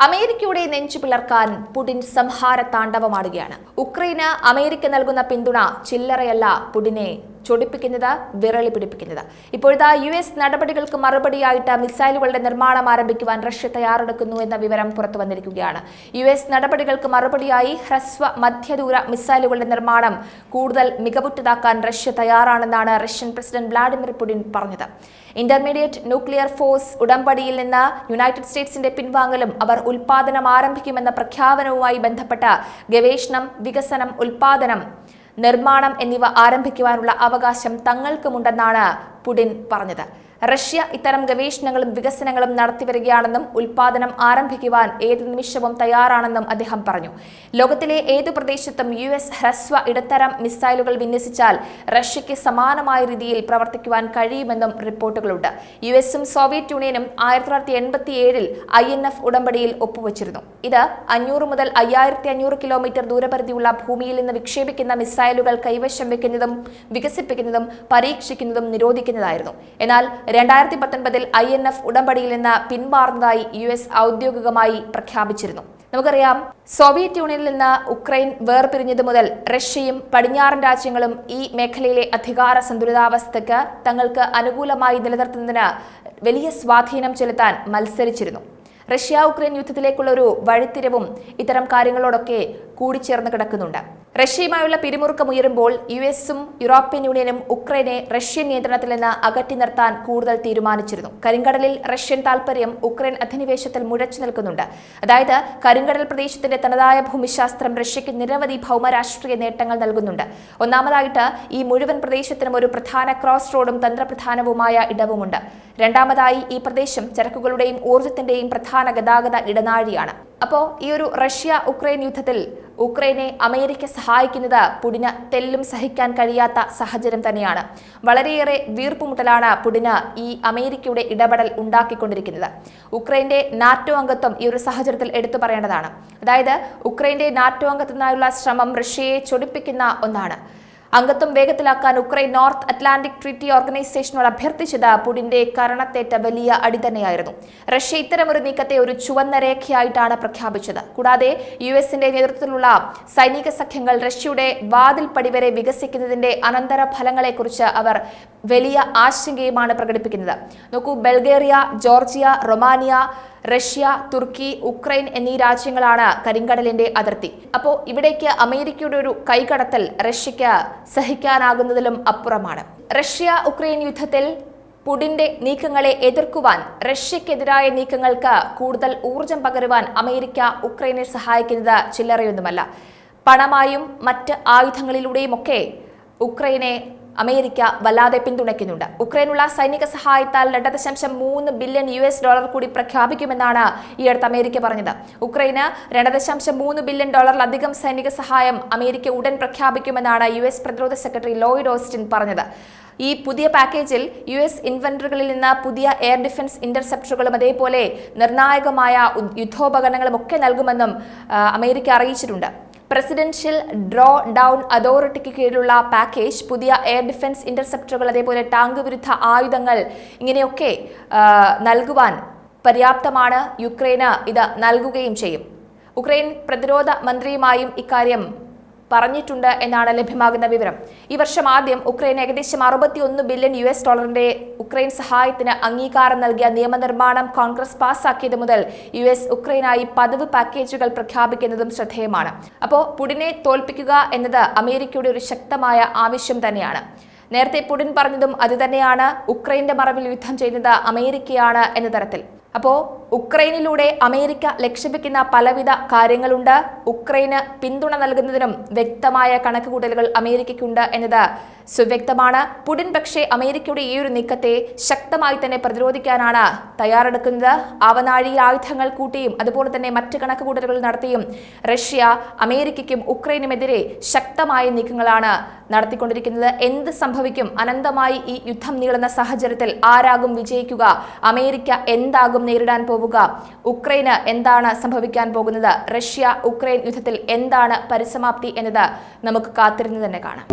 അമേരിക്കയുടെ നെഞ്ചു പിളർക്കാൻ പുടിൻ സംഹാര താണ്ഡവമാടുകയാണ്. ഉക്രൈന് അമേരിക്ക നൽകുന്ന പിന്തുണ ചില്ലറയല്ല പുടിനെ ചൊടിപ്പിക്കുന്നത്, വിരളി പിടിപ്പിക്കുന്നത്. ഇപ്പോഴത്തെ US നടപടികൾക്ക് മറുപടിയായിട്ട് മിസൈലുകളുടെ നിർമ്മാണം ആരംഭിക്കുവാൻ റഷ്യ തയ്യാറെടുക്കുന്നു എന്ന വിവരം പുറത്തു വന്നിരിക്കുകയാണ്. US നടപടികൾക്ക് മറുപടിയായി ഹ്രസ്വ മധ്യദൂര മിസൈലുകളുടെ നിർമ്മാണം കൂടുതൽ മികവുറ്റതാക്കാൻ റഷ്യ തയ്യാറാണെന്നാണ് റഷ്യൻ പ്രസിഡന്റ് വ്ളാഡിമിർ പുടിൻ പറഞ്ഞത്. ഇന്റർമീഡിയറ്റ് ന്യൂക്ലിയർ ഫോഴ്സ് ഉടമ്പടിയിൽ നിന്ന് യുണൈറ്റഡ് സ്റ്റേറ്റ്സിന്റെ പിൻവാങ്ങലും അവർ ഉൽപാദനം ആരംഭിക്കുമെന്ന പ്രഖ്യാപനവുമായി ബന്ധപ്പെട്ട ഗവേഷണം, വികസനം, ഉൽപാദനം, നിർമ്മാണം എന്നിവ ആരംഭിക്കുവാനുള്ള അവകാശം തങ്ങൾക്കുമുണ്ടെന്നാണ് പുടിൻ പറഞ്ഞത്. റഷ്യ ഇത്തരം ഗവേഷണങ്ങളും വികസനങ്ങളും നടത്തിവരികയാണെന്നും ഉൽപാദനം ആരംഭിക്കുവാൻ ഏത് നിമിഷവും തയ്യാറാണെന്നും അദ്ദേഹം പറഞ്ഞു. ലോകത്തിലെ ഏതു പ്രദേശത്തും US ഹ്രസ്വ ഇടത്തരം മിസൈലുകൾ വിന്യസിച്ചാൽ റഷ്യയ്ക്ക് സമാനമായ രീതിയിൽ പ്രവർത്തിക്കുവാൻ കഴിയുമെന്നും റിപ്പോർട്ടുകളുണ്ട്. USഉം സോവിയറ്റ് യൂണിയനും 1987 INF ഉടമ്പടിയിൽ ഒപ്പുവച്ചിരുന്നു. ഇത് 500 മുതൽ 5500 കിലോമീറ്റർ ദൂരപരിധിയുള്ള ഭൂമിയിൽ നിന്ന് വിക്ഷേപിക്കുന്ന മിസൈലുകൾ കൈവശം വെക്കുന്നതും വികസിപ്പിക്കുന്നതും പരീക്ഷിക്കുന്നതും നിരോധിക്കുന്നതായിരുന്നു. എന്നാൽ 2019 INF ഉടമ്പടിയിൽ നിന്ന് പിന്മാറുന്നതായി US ഔദ്യോഗികമായി പ്രഖ്യാപിച്ചിരുന്നു. നമുക്കറിയാം, സോവിയറ്റ് യൂണിയനിൽ നിന്ന് ഉക്രൈൻ വേർപിരിഞ്ഞതു മുതൽ റഷ്യയും പടിഞ്ഞാറൻ രാജ്യങ്ങളും ഈ മേഖലയിലെ അധികാര സന്തുലിതാവസ്ഥയ്ക്ക് തങ്ങൾക്ക് അനുകൂലമായി നിലനിർത്തുന്നതിന് വലിയ സ്വാധീനം ചെലുത്താൻ മത്സരിച്ചിരുന്നു. റഷ്യ ഉക്രൈൻ യുദ്ധത്തിലേക്കുള്ള ഒരു വഴിത്തിരിവും ഇത്തരം കാര്യങ്ങളോടൊക്കെ കൂടിച്ചേർന്ന് കിടക്കുന്നുണ്ട്. റഷ്യയുമായുള്ള പിരിമുറുക്കം ഉയരുമ്പോൾ USഉം യൂറോപ്യൻ യൂണിയനും ഉക്രൈനെ റഷ്യൻ നിയന്ത്രണത്തിൽ നിന്ന് അകറ്റി നിർത്താൻ കൂടുതൽ തീരുമാനിച്ചിരുന്നു. കരിങ്കടലിൽ റഷ്യൻ താൽപര്യം ഉക്രൈൻ അധിനിവേശത്തിൽ മുഴച്ചു നിൽക്കുന്നുണ്ട്. അതായത് കരിങ്കടൽ പ്രദേശത്തിന്റെ തനതായ ഭൂമിശാസ്ത്രം റഷ്യയ്ക്ക് നിരവധി ഭൗമരാഷ്ട്രീയ നേട്ടങ്ങൾ നൽകുന്നുണ്ട്. ഒന്നാമതായിട്ട് ഈ മുഴുവൻ പ്രദേശത്തിനും ഒരു പ്രധാന ക്രോസ് റോഡും തന്ത്രപ്രധാനവുമായ ഇടവുമുണ്ട്. രണ്ടാമതായി ഈ പ്രദേശം ചരക്കുകളുടെയും ഊർജ്ജത്തിന്റെയും പ്രധാന ഗതാഗത ഇടനാഴിയാണ്. അപ്പോൾ ഈ ഒരു റഷ്യ ഉക്രൈൻ യുദ്ധത്തിൽ ഉക്രൈനെ അമേരിക്ക സഹായിക്കുന്നത് പുടിന് തെല്ലും സഹിക്കാൻ കഴിയാത്ത സാഹചര്യം തന്നെയാണ്. വളരെയേറെ വീർപ്പുമുട്ടലാണ് പുടിന് ഈ അമേരിക്കയുടെ ഇടപെടൽ ഉണ്ടാക്കിക്കൊണ്ടിരിക്കുന്നത്. ഉക്രൈന്റെ നാറ്റോ അംഗത്വം ഈ ഒരു സാഹചര്യത്തിൽ എടുത്തു പറയേണ്ടതാണ്. അതായത് ഉക്രൈന്റെ നാറ്റോ അംഗത്വത്തിനായുള്ള ശ്രമം റഷ്യയെ ചൊടിപ്പിക്കുന്ന ഒന്നാണ്. അംഗത്വം വേഗത്തിലാക്കാൻ ഉക്രൈൻ നോർത്ത് അറ്റ്ലാന്റിക് ട്രീറ്റി ഓർഗനൈസേഷനോട് അഭ്യർത്ഥിച്ചത് പുടിന്റെ കരണത്തേറ്റ വലിയ അടി തന്നെയായിരുന്നു. റഷ്യ ഇത്തരമൊരു നീക്കത്തെ ഒരു ചുവന്ന രേഖയായിട്ടാണ് പ്രഖ്യാപിച്ചത്. കൂടാതെ USന്റെ നേതൃത്വത്തിലുള്ള സൈനിക സഖ്യങ്ങൾ റഷ്യയുടെ വാതിൽപ്പടി വരെ വികസിക്കുന്നതിന്റെ അനന്തര ഫലങ്ങളെക്കുറിച്ച് അവർ വലിയ ആശങ്കയുമാണ് പ്രകടിപ്പിക്കുന്നത്. നോക്കൂ, ബൾഗേറിയ, ജോർജിയ, റൊമാനിയ, റഷ്യ, തുർക്കി, ഉക്രൈൻ എന്നീ രാജ്യങ്ങളാണ് കരിങ്കടലിന്റെ അതിർത്തി. അപ്പോൾ ഇവിടേക്ക് അമേരിക്കയുടെ ഒരു കൈകടത്തൽ റഷ്യയ്ക്ക് സഹിക്കാനാകുന്നതിലും അപ്പുറമാണ്. റഷ്യ ഉക്രൈൻ യുദ്ധത്തിൽ പുടിന്റെ നീക്കങ്ങളെ എതിർക്കുവാൻ, റഷ്യക്കെതിരായ നീക്കങ്ങൾക്ക് കൂടുതൽ ഊർജം പകരുവാൻ അമേരിക്ക ഉക്രൈനെ സഹായിക്കുന്നത് ചില്ലറയൊന്നുമല്ല. പണമായും മറ്റ് ആയുധങ്ങളിലൂടെയുമൊക്കെ ഉക്രൈനെ അമേരിക്ക വല്ലാതെ പിന്തുണയ്ക്കുന്നുണ്ട്. ഉക്രൈനുള്ള സൈനിക സഹായത്താൽ $2.3 ബില്യൺ കൂടി പ്രഖ്യാപിക്കുമെന്നാണ് ഈ അടുത്ത് അമേരിക്ക പറഞ്ഞത്. ഉക്രൈന് $2.3 ബില്യൺ അധികം സൈനിക സഹായം അമേരിക്ക ഉടൻ പ്രഖ്യാപിക്കുമെന്നാണ് US പ്രതിരോധ സെക്രട്ടറി ലോയിഡ് ഓസ്റ്റിൻ പറഞ്ഞത്. ഈ പുതിയ പാക്കേജിൽ US ഇൻവെന്ററികളിൽ നിന്ന് പുതിയ എയർ ഡിഫൻസ് ഇന്റർസെപ്റ്ററുകളും അതേപോലെ നിർണായകമായ യുദ്ധോപകരണങ്ങളും ഒക്കെ നൽകുമെന്നും അമേരിക്ക അറിയിച്ചിട്ടുണ്ട്. പ്രസിഡൻഷ്യൽ ഡ്രോ ഡൗൺ അതോറിറ്റിക്ക് കീഴിലുള്ള പാക്കേജ് പുതിയ എയർ ഡിഫൻസ് ഇന്റർസെപ്റ്ററുകൾ, അതേപോലെ ടാങ്ക് വിരുദ്ധ ആയുധങ്ങൾ ഇങ്ങനെയൊക്കെ നൽകുവാൻ പര്യാപ്തമാണ്. യുക്രൈന് ഇത് നൽകുകയും ചെയ്യും. ഉക്രൈൻ പ്രതിരോധ മന്ത്രിയുമായും ഇക്കാര്യം പറഞ്ഞിട്ടുണ്ട് എന്നാണ് ലഭ്യമാകുന്ന വിവരം. ഈ വർഷം ആദ്യം ഉക്രൈൻ ഏകദേശം $61 ബില്യൺ ഉക്രൈൻ സഹായത്തിന് അംഗീകാരം നൽകിയ നിയമനിർമ്മാണം കോൺഗ്രസ് പാസാക്കിയത് മുതൽ US ഉക്രൈനായി പതിവ് പാക്കേജുകൾ പ്രഖ്യാപിക്കുന്നതും ശ്രദ്ധേയമാണ്. അപ്പോൾ പുടിനെ തോൽപ്പിക്കുക എന്നത് അമേരിക്കയുടെ ഒരു ശക്തമായ ആവശ്യം തന്നെയാണ്. നേരത്തെ പുടിൻ പറഞ്ഞതും അതുതന്നെയാണ്. ഉക്രൈന്റെ മറവിൽ യുദ്ധം ചെയ്യുന്നത് അമേരിക്കയാണ് എന്ന തരത്തിൽ. അപ്പോൾ ഉക്രൈനിലൂടെ അമേരിക്ക ലക്ഷ്യവെക്കുന്ന പലവിധ കാര്യങ്ങളുണ്ട്. ഉക്രൈന് പിന്തുണ നൽകുന്നതിനും വ്യക്തമായ കണക്കുകൂട്ടലുകൾ അമേരിക്കയ്ക്കുണ്ട് എന്നത് സുവ്യക്തമാണ്. പുടിൻ പക്ഷേ അമേരിക്കയുടെ ഈ ഒരു നീക്കത്തെ ശക്തമായി തന്നെ പ്രതിരോധിക്കാനാണ് തയ്യാറെടുക്കുന്നത്. ആവനാഴിയിൽ ആയുധങ്ങൾ കൂട്ടിയും അതുപോലെ തന്നെ മറ്റ് കണക്കുകൂട്ടലുകൾ നടത്തിയും റഷ്യ അമേരിക്കയ്ക്കും ഉക്രൈനുമെതിരെ ശക്തമായ നീക്കങ്ങളാണ് നടത്തിക്കൊണ്ടിരിക്കുന്നത്. എന്ത് സംഭവിക്കും? അനന്തമായി ഈ യുദ്ധം നീളുന്ന സാഹചര്യത്തിൽ ആരാകും വിജയിക്കുക? അമേരിക്ക എന്താകും നേരിടാൻ പോവുക? ഉക്രൈന് എന്താണ് സംഭവിക്കാൻ പോകുന്നത്? റഷ്യ ഉക്രൈൻ യുദ്ധത്തിൽ എന്താണ് പരിസമാപ്തി എന്നത് നമുക്ക് കാത്തിരുന്ന് തന്നെ കാണാം.